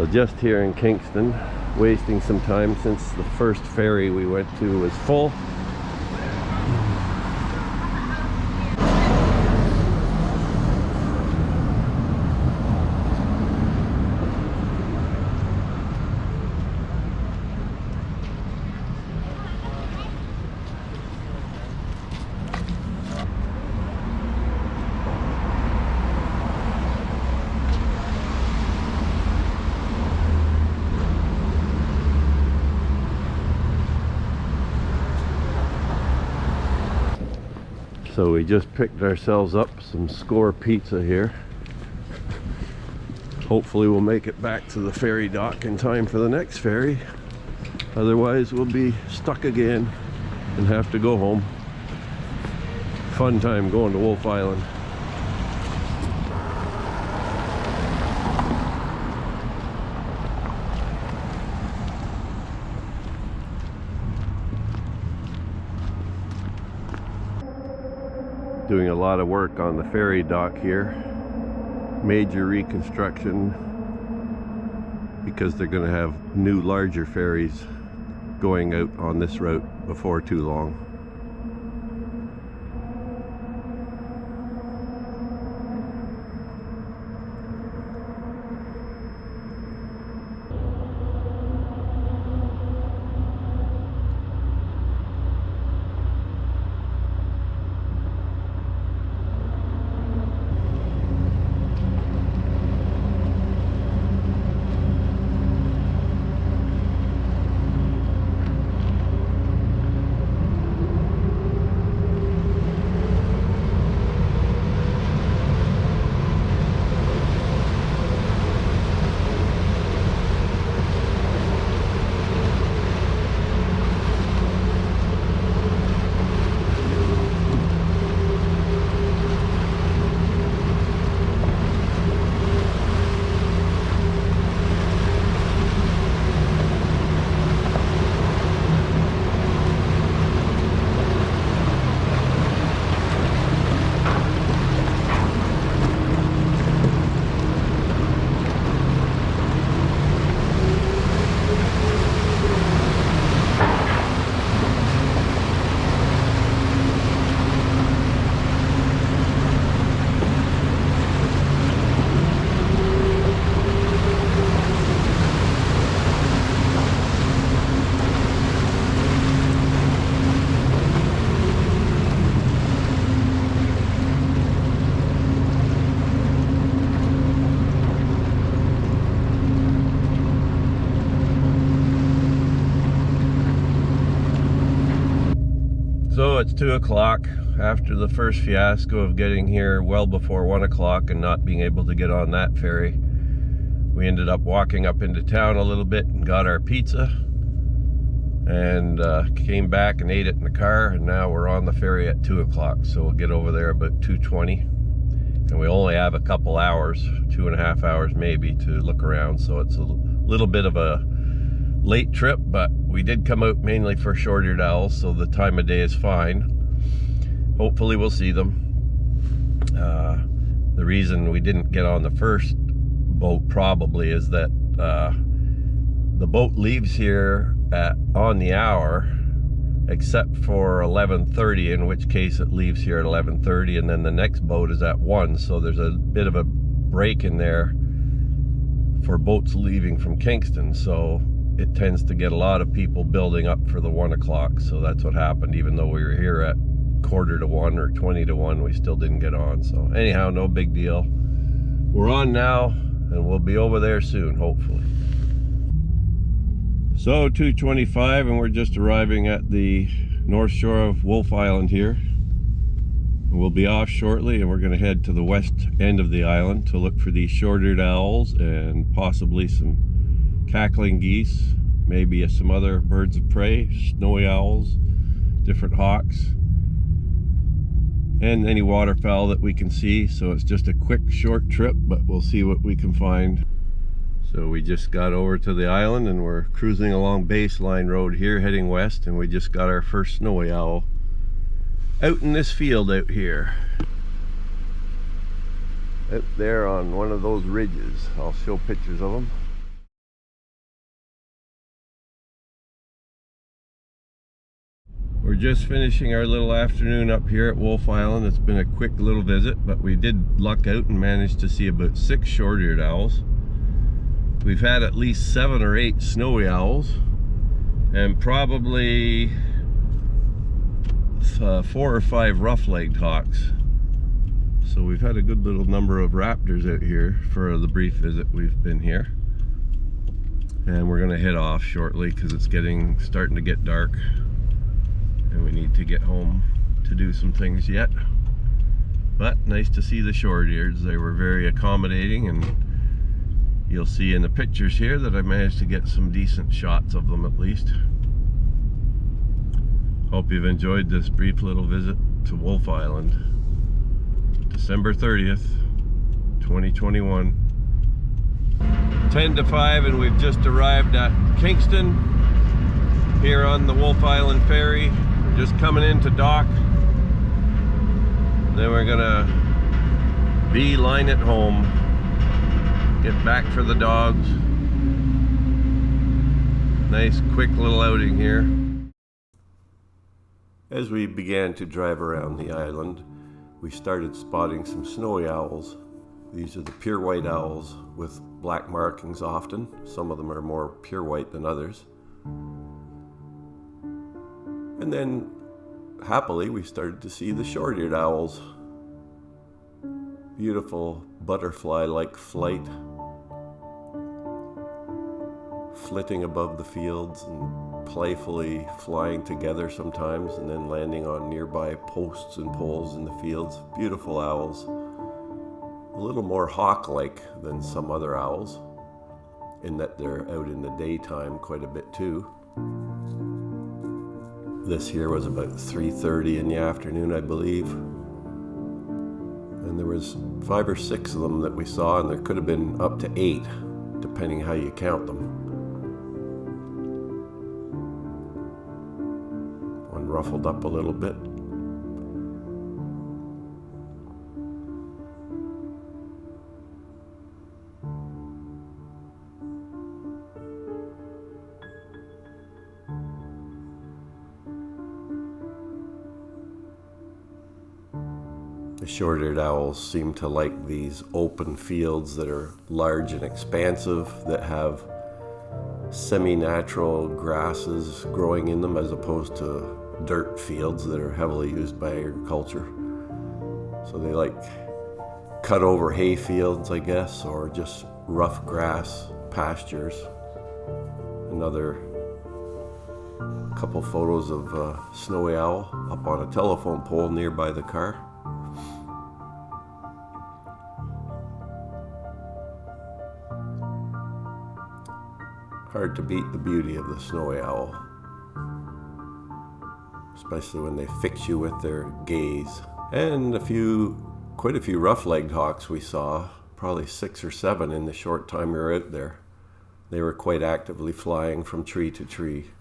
So just here in Kingston, wasting some time since the first ferry we went to was full. So we just picked ourselves up some Score pizza here. Hopefully we'll make it back to the ferry dock in time for the next ferry. Otherwise we'll be stuck again and have to go home. Fun time going to Wolfe Island. Doing a lot of work on the ferry dock here. Major reconstruction because they're going to have new larger ferries going out on this route before too long. So it's 2 o'clock after the first fiasco of getting here well before 1 o'clock and not being able to get on that ferry. We ended up walking up into town a little bit and got our pizza and came back and ate it in the car, and now we're on the ferry at 2 o'clock. So we'll get over there about 2:20, and we only have a couple hours, 2.5 hours maybe, to look around. So it's a little bit of a late trip, but we did come out mainly for short-eared owls, so the time of day is fine. Hopefully we'll see them. The reason we didn't get on the first boat probably is that the boat leaves here on the hour, except for 11:30, in which case it leaves here at 11:30, and then the next boat is at 1, so there's a bit of a break in there for boats leaving from Kingston. So it tends to get a lot of people building up for the 1 o'clock. So that's what happened. Even though we were here at 1:45 or 20:1, we still didn't get on. So anyhow, no big deal. We're on now, and we'll be over there soon, hopefully. So 2:25, and we're just arriving at the north shore of Wolfe Island here. We'll be off shortly, and we're going to head to the west end of the island to look for these short-eared owls and possibly some cackling geese, maybe some other birds of prey, snowy owls, different hawks, and any waterfowl that we can see. So it's just a quick short trip, but we'll see what we can find. So we just got over to the island, and we're cruising along Baseline Road here heading west, and we just got our first snowy owl out in this field out here, out there on one of those ridges. I'll show pictures of them. We're just finishing our little afternoon up here at Wolfe Island. It's been a quick little visit, but we did luck out and managed to see about 6 short-eared owls. We've had at least 7 or 8 snowy owls, and probably 4 or 5 rough-legged hawks. So we've had a good little number of raptors out here for the brief visit we've been here. And we're gonna head off shortly because it's starting to get dark. And we need to get home to do some things yet. But nice to see the short-eareds. They were very accommodating, and you'll see in the pictures here that I managed to get some decent shots of them at least. Hope you've enjoyed this brief little visit to Wolfe Island. December 30th, 2021. 10 to 5 and we've just arrived at Kingston here on the Wolfe Island Ferry. Just coming into dock. Then we're gonna beeline it home. Get back for the dogs. Nice quick little outing here. As we began to drive around the island, we started spotting some snowy owls. These are the pure white owls with black markings often. Some of them are more pure white than others. And then, happily, we started to see the short-eared owls. Beautiful butterfly-like flight, flitting above the fields and playfully flying together sometimes and then landing on nearby posts and poles in the fields. Beautiful owls. A little more hawk-like than some other owls, in that they're out in the daytime quite a bit too. This here was about 3:30 in the afternoon, I believe. And there was 5 or 6 of them that we saw, and there could have been up to 8, depending how you count them. One ruffled up a little bit. The short-eared owls seem to like these open fields that are large and expansive, that have semi-natural grasses growing in them as opposed to dirt fields that are heavily used by agriculture. So they like cut over hay fields, I guess, or just rough grass pastures. Another couple photos of a snowy owl up on a telephone pole nearby the car. Hard to beat the beauty of the snowy owl, especially when they fix you with their gaze. And quite a few rough-legged hawks we saw, probably 6 or 7 in the short time we were out there. They were quite actively flying from tree to tree.